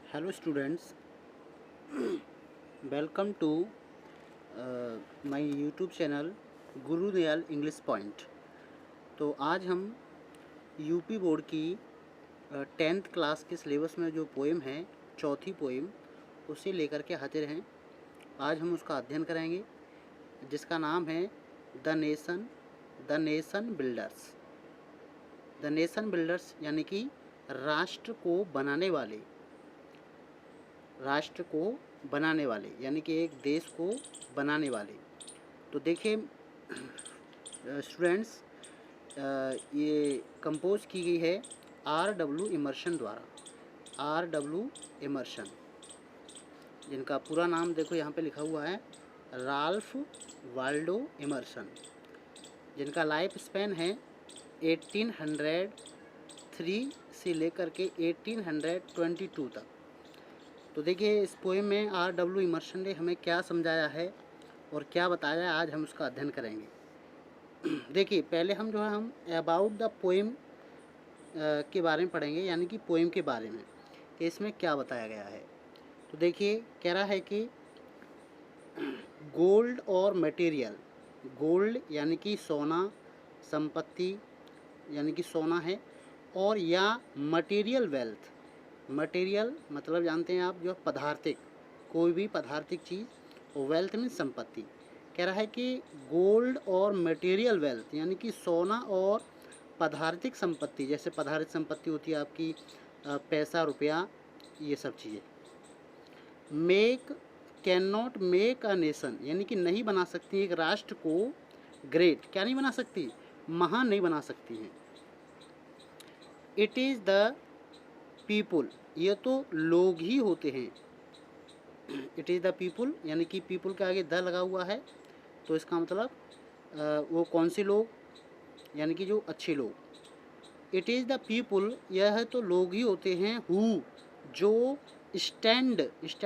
Hello students, welcome to my YouTube channel Gurudayal English point. तो आज हम यूपी बोर्ड की 10th क्लास के सिलेबस में जो पोएम है, चौथी पोएम, उसे लेकर के हाजिर हैं। आज हम उसका अध्ययन करेंगे, जिसका नाम है the nation builders. The nation builders यानी कि राष्ट्र को बनाने वाले, यानी कि एक देश को बनाने वाले। तो देखिए स्टूडेंट्स, ये कंपोज की गई है R.W. इमर्सन द्वारा। R.W. इमर्सन, जिनका पूरा नाम देखो यहाँ पे लिखा हुआ है, राल्फ वाल्डो इमर्सन, जिनका लाइफ स्पैन है 1803 से लेकर के 1822 तक। तो देखिए इस पोएम में R.W. इमर्सन ने हमें क्या समझाया है और क्या बताया है, आज हम उसका अध्ययन करेंगे। देखिए पहले हम अबाउट द पोएम के बारे में पढ़ेंगे, यानी कि पोएम के बारे में कि इसमें क्या बताया गया है। तो देखिए कह रहा है कि गोल्ड और मटेरियल, गोल्ड यानी कि सोना, संपत्ति यानी कि सोना है, और या मटेरियल वेल्थ, मटेरियल मतलब जानते हैं आप, जो पदार्थिक, कोई भी पदार्थिक चीज़, और वेल्थ में संपत्ति। कह रहा है कि गोल्ड और मटेरियल वेल्थ यानी कि सोना और पदार्थिक संपत्ति, जैसे पदार्थिक संपत्ति होती है आपकी पैसा, रुपया, ये सब चीज़ें, can not make a nation, यानी कि नहीं बना सकती एक राष्ट्र को ग्रेट, क्या नहीं बना सकती, महान नहीं बना सकती हैं। इट इज़ द पीपुल, ये तो लोग ही होते हैं। इट इज़ द पीपुल यानी कि पीपुल के आगे द लगा हुआ है, तो इसका मतलब वो कौन से लोग, यानी कि जो अच्छे लोग। इट इज़ द पीपुल, यह तो लोग ही होते हैं, हु, जो स्टैंड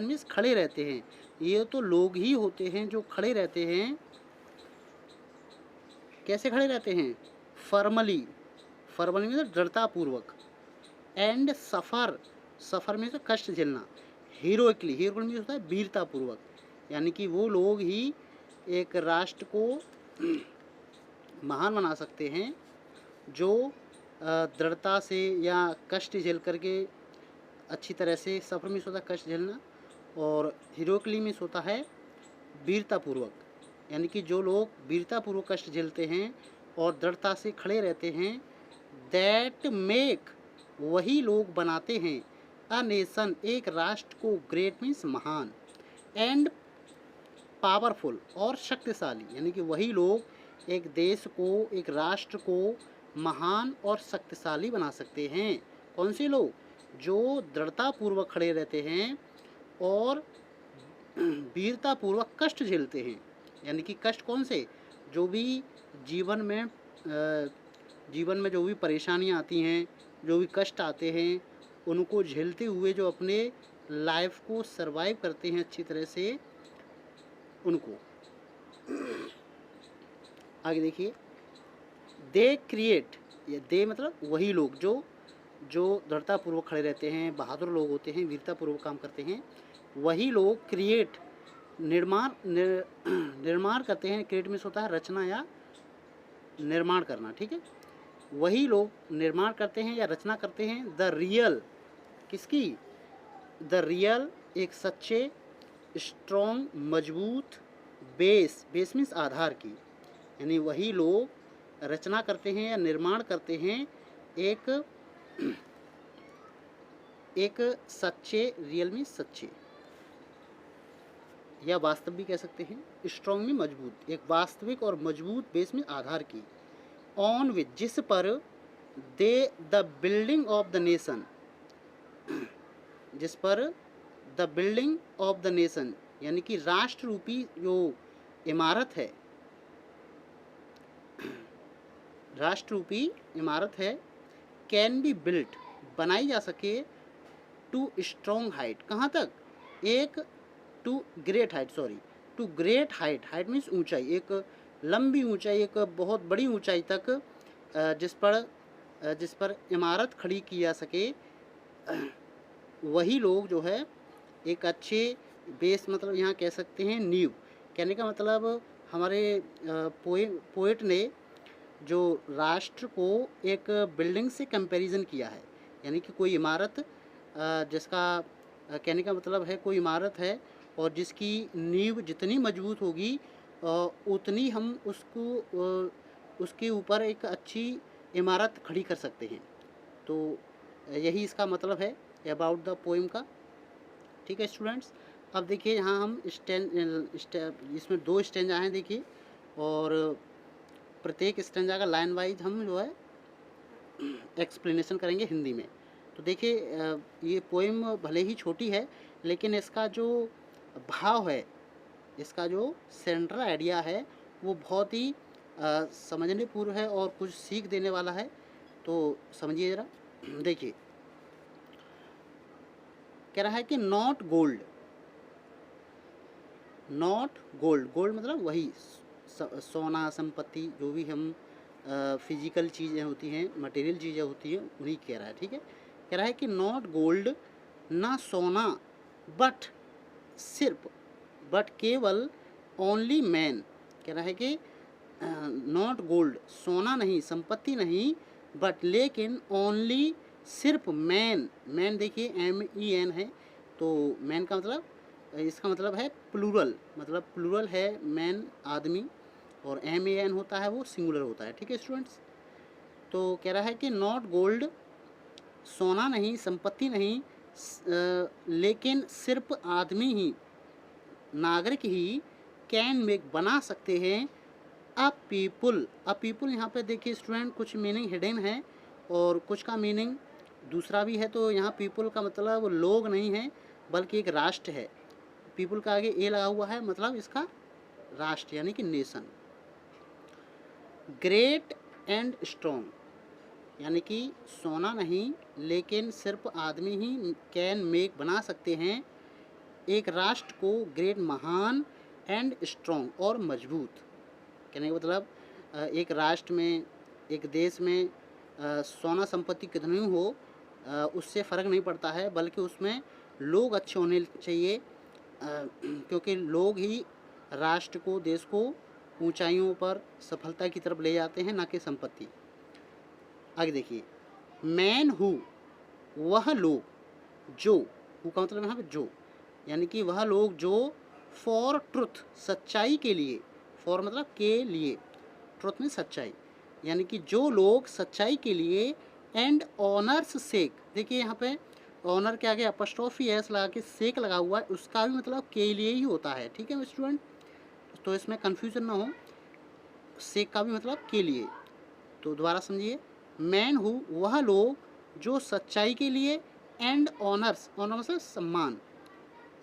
मीन्स खड़े रहते हैं, ये तो लोग ही होते हैं जो खड़े रहते हैं। कैसे खड़े रहते हैं? फॉर्मली में दृढ़तापूर्वक, एंड सफ़र में से कष्ट झेलना, हीरोइकली में होता है वीरतापूर्वक, यानी कि वो लोग ही एक राष्ट्र को महान बना सकते हैं जो दृढ़ता से या कष्ट झेल करके अच्छी तरह से, सफ़र में होता है कष्ट झेलना, और हीरोइकली में होता है वीरतापूर्वक, यानी कि जो लोग वीरतापूर्वक कष्ट झेलते हैं और दृढ़ता से खड़े रहते हैं, दैट मेक, वही लोग बनाते हैं, अ नेशन, एक राष्ट्र को, ग्रेट मीन्स महान, एंड पावरफुल, और शक्तिशाली, यानी कि वही लोग एक देश को, एक राष्ट्र को महान और शक्तिशाली बना सकते हैं। कौन से लोग? जो दृढ़तापूर्वक खड़े रहते हैं और वीरतापूर्वक कष्ट झेलते हैं, यानी कि कष्ट कौन से? जो भी जीवन में जो भी परेशानियाँ आती हैं, जो भी कष्ट आते हैं, उनको झेलते हुए जो अपने लाइफ को सरवाइव करते हैं अच्छी तरह से, उनको। आगे देखिए, दे क्रिएट, ये दे मतलब वही लोग जो दृढ़तापूर्वक खड़े रहते हैं, बहादुर लोग होते हैं, वीरतापूर्वक काम करते हैं, वही लोग क्रिएट, निर्माण करते हैं। क्रिएट मीन्स होता है रचना या निर्माण करना, ठीक है। वही लोग निर्माण करते हैं या रचना करते हैं, द रियल, किसकी? द रियल, एक सच्चे, स्ट्रॉन्ग, मजबूत, बेस मीन्स आधार की, यानी वही लोग रचना करते हैं या निर्माण करते हैं एक सच्चे, रियल में सच्चे, या वास्तव भी कह सकते हैं, स्ट्रॉन्ग में मजबूत, एक वास्तविक और मजबूत बेस में आधार की, ऑन विच, जिस पर, they the building of the nation, जिस पर, the building of the nation, यानी कि राष्ट्र रूपी जो इमारत है, राष्ट्र रूपी इमारत है, कैन बी बिल्ट, बनाई जा सके, टू स्ट्रॉन्ग हाइट, कहाँ तक? एक to great height, height means ऊंचाई, एक लंबी ऊंचाई, एक बहुत बड़ी ऊंचाई तक, जिस पर इमारत खड़ी की जा सके, वही लोग जो है एक अच्छे बेस, मतलब यहाँ कह सकते हैं नींव। कहने का मतलब हमारे पोएट ने जो राष्ट्र को एक बिल्डिंग से कंपैरिजन किया है, यानी कि कोई इमारत जिसका कहने का मतलब है कोई इमारत है और जिसकी नींव जितनी मजबूत होगी उतनी हम उसके ऊपर एक अच्छी इमारत खड़ी कर सकते हैं। तो यही इसका मतलब है अबाउट द पोएम का। ठीक है स्टूडेंट्स, अब देखिए यहाँ हम इसमें 2 स्टेंजा हैं देखिए, और प्रत्येक स्टेंजा का लाइन वाइज हम जो है एक्सप्लेनेशन करेंगे हिंदी में। तो देखिए ये पोएम भले ही छोटी है, लेकिन इसका जो भाव है, इसका जो सेंट्रल आइडिया है, वो बहुत ही समझने पूर्व है और कुछ सीख देने वाला है। तो समझिए ज़रा। देखिए कह रहा है कि not gold, not gold, gold मतलब वही सोना संपत्ति, जो भी हम फिजिकल चीज़ें होती हैं, मटेरियल चीज़ें होती हैं, उन्हीं कह रहा है। ठीक है, कह रहा है कि नॉट गोल्ड, ना सोना, बट सिर्फ, बट केवल, ओनली मैन। कह रहा है कि नॉट गोल्ड, सोना नहीं, संपत्ति नहीं, बट लेकिन ओनली, सिर्फ मैन। मैन देखिए MEN है, तो मैन का मतलब, इसका मतलब है प्लूरल, मतलब प्लूरल है मैन आदमी, और MAN होता है वो सिंगुलर होता है। ठीक है स्टूडेंट्स, तो कह रहा है कि नॉट गोल्ड, सोना नहीं, संपत्ति नहीं, लेकिन सिर्फ आदमी ही, नागरिक ही कैन मेक, बना सकते हैं अ पीपुल। अ पीपुल यहाँ पे देखिए स्टूडेंट कुछ मीनिंग हिडन है और कुछ का मीनिंग दूसरा भी है। तो यहाँ पीपुल का मतलब लोग नहीं है, बल्कि एक राष्ट्र है। पीपुल का आगे ए लगा हुआ है, मतलब इसका राष्ट्र यानी कि नेशन। ग्रेट एंड स्ट्रॉन्ग, यानी कि सोना नहीं, लेकिन सिर्फ आदमी ही कैन मेक, बना सकते हैं एक राष्ट्र को ग्रेट, महान, एंड स्ट्रॉन्ग, और मजबूत। कहने का मतलब एक राष्ट्र में, एक देश में सोना संपत्ति कितनी हो उससे फ़र्क नहीं पड़ता है, बल्कि उसमें लोग अच्छे होने चाहिए, क्योंकि लोग ही राष्ट्र को, देश को ऊंचाइयों पर सफलता की तरफ ले जाते हैं, ना कि संपत्ति। आगे देखिए, मैन हु, वह लोग जो, हु का मतलब यहाँ पे जो, यानी कि वह लोग जो फॉर ट्रुथ, सच्चाई के लिए, फॉर मतलब के लिए, ट्रुथ में सच्चाई, यानी कि जो लोग सच्चाई के लिए, एंड ऑनर्स सेक, देखिए यहाँ पे ऑनर के आगे अपस्ट्रोफी एस लगा के सेक लगा हुआ है, उसका भी मतलब के लिए ही होता है। ठीक है स्टूडेंट, तो इसमें कन्फ्यूजन ना हो, सेक का भी मतलब के लिए। तो दोबारा समझिए, मैन हु, वह लोग जो सच्चाई के लिए, एंड ऑनर्स, ऑनर मतलब सम्मान,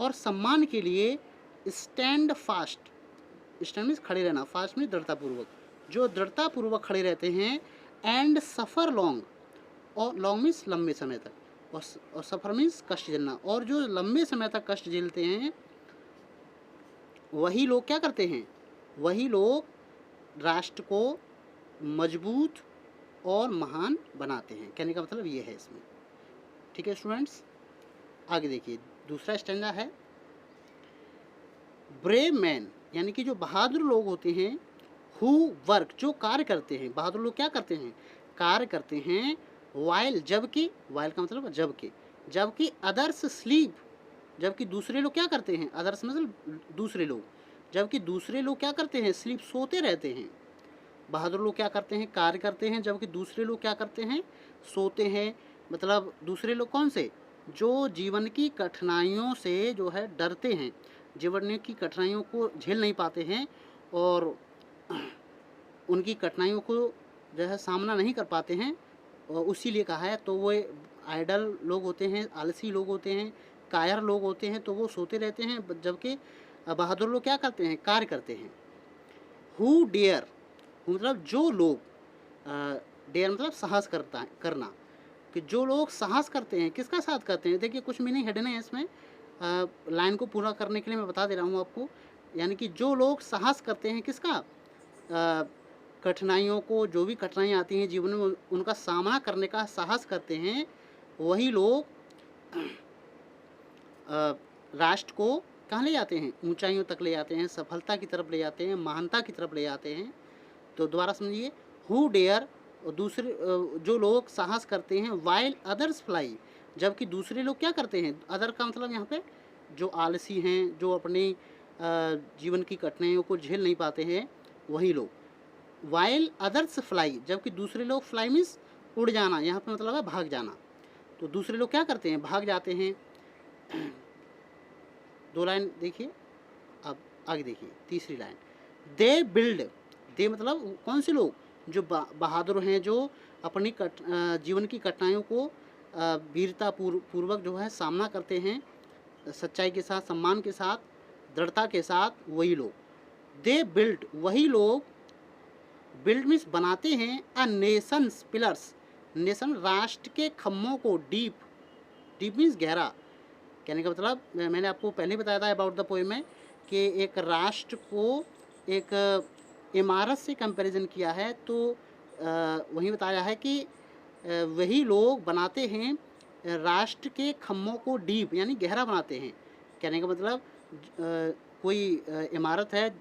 और सम्मान के लिए, स्टैंड फास्ट, स्टैंड मीन्स खड़े रहना, फास्ट में दृढ़तापूर्वक, जो दृढ़तापूर्वक खड़े रहते हैं, एंड सफ़र लॉन्ग, और लॉन्ग मीन्स लंबे समय तक, और सफ़र मीन्स कष्ट झेलना, और जो लंबे समय तक कष्ट झेलते हैं, वही लोग क्या करते हैं, वही लोग राष्ट्र को मजबूत और महान बनाते हैं। कहने का मतलब ये है इसमें। ठीक है स्टूडेंट्स, आगे देखिए दूसरा स्टैंजा है, ब्रेव मैन, यानी कि जो बहादुर लोग होते हैं, हु वर्क, जो कार्य करते हैं, बहादुर लोग क्या करते हैं, कार्य करते हैं, वाइल, जबकि, वाइल का मतलब जबकि, जबकि अदर्स स्लीप, जबकि दूसरे लोग क्या करते हैं, अदर्स मतलब दूसरे लोग, जबकि दूसरे लोग क्या करते हैं, स्लीप, सोते रहते हैं। बहादुर लोग क्या करते हैं, कार्य करते हैं, जबकि दूसरे लोग क्या करते हैं, सोते हैं। मतलब दूसरे लोग कौन से, जो जीवन की कठिनाइयों से जो है डरते हैं, जीवन की कठिनाइयों को झेल नहीं पाते हैं, और उनकी कठिनाइयों को जो है सामना नहीं कर पाते हैं, और उसी लिए कहा है। तो वो आइडल लोग होते हैं, आलसी लोग होते हैं, कायर लोग होते हैं, तो वो सोते रहते हैं, जबकि बहादुर लोग क्या करते हैं, कार्य करते हैं। हु डेयर, मतलब जो लोग, डेयर मतलब साहस करना, कि जो लोग साहस करते हैं, किसका साथ करते हैं। देखिए कुछ मीनिंग हिडन है इसमें, लाइन को पूरा करने के लिए मैं बता दे रहा हूँ आपको। यानी कि जो लोग साहस करते हैं, किसका, कठिनाइयों को, जो भी कठिनाइयाँ आती हैं जीवन में, उनका सामना करने का साहस करते हैं, वही लोग राष्ट्र को कहाँ ले जाते हैं? ऊंचाइयों तक ले जाते हैं, सफलता की तरफ ले जाते हैं, महानता की तरफ ले जाते हैं। तो दोबारा समझिए, हु डेयर, दूसरे जो लोग साहस करते हैं, वाइल अदर्स फ्लाई, जबकि दूसरे लोग क्या करते हैं? अदर का मतलब यहाँ पे जो आलसी हैं, जो अपनी जीवन की कठिनाइयों को झेल नहीं पाते हैं, वही लोग। वाइल अदर्स फ्लाई, जबकि दूसरे लोग, फ्लाई मीन्स उड़ जाना, यहाँ पे मतलब है भाग जाना। तो दूसरे लोग क्या करते हैं? भाग जाते हैं। 2 लाइन देखिए, अब आगे देखिए तीसरी लाइन, दे बिल्ड, दे मतलब कौन से लोग? जो बहादुर हैं, जो अपनी जीवन की कठिनाइयों को वीरता पूर्वक जो है सामना करते हैं, सच्चाई के साथ, सम्मान के साथ, दृढ़ता के साथ, वही लोग। दे बिल्ड, वही लोग, बिल्ड मीन्स बनाते हैं, अ नेशंस पिलर्स, नेशन राष्ट्र के खम्भों को, डीप, डीप मीन्स गहरा। कहने का मतलब मैंने आपको पहले बताया था अबाउट द पोएम में कि एक राष्ट्र को एक इमारत से कंपैरिजन किया है, तो वही बताया है कि वही लोग बनाते हैं राष्ट्र के खम्भों को, डीप यानी गहरा बनाते हैं। कहने का मतलब कोई इमारत है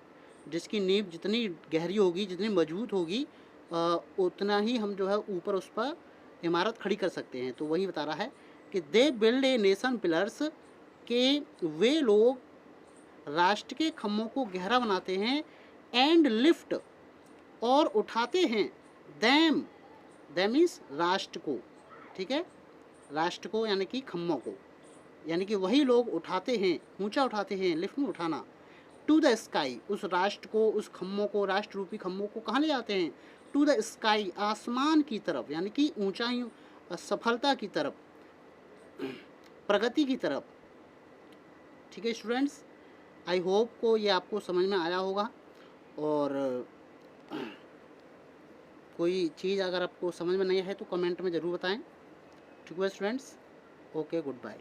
जिसकी नींव जितनी गहरी होगी, जितनी मजबूत होगी, उतना ही हम जो है ऊपर उस पर इमारत खड़ी कर सकते हैं। तो वही बता रहा है कि they build a nation pillars, के वे लोग राष्ट्र के खम्भों को गहरा बनाते हैं, एंड लिफ्ट, और उठाते हैं, दैम, दैम मीन्स राष्ट्र को, ठीक है, राष्ट्र को यानी कि खम्भों को, यानी कि वही लोग उठाते हैं, ऊंचा उठाते हैं, लिफ्ट में उठाना, टू द स्काई, उस राष्ट्र को, उस खम्भों को, राष्ट्र रूपी खम्भों को कहाँ ले जाते हैं? टू द स्काई, आसमान की तरफ, यानी कि ऊंचाइयों, सफलता की तरफ, प्रगति की तरफ। ठीक है स्टूडेंट्स, आई होप को ये आपको समझ में आया होगा, और कोई चीज़ अगर आपको समझ में नहीं है तो कमेंट में ज़रूर बताएं। ठीक है स्टूडेंट्स, ओके, गुड बाय।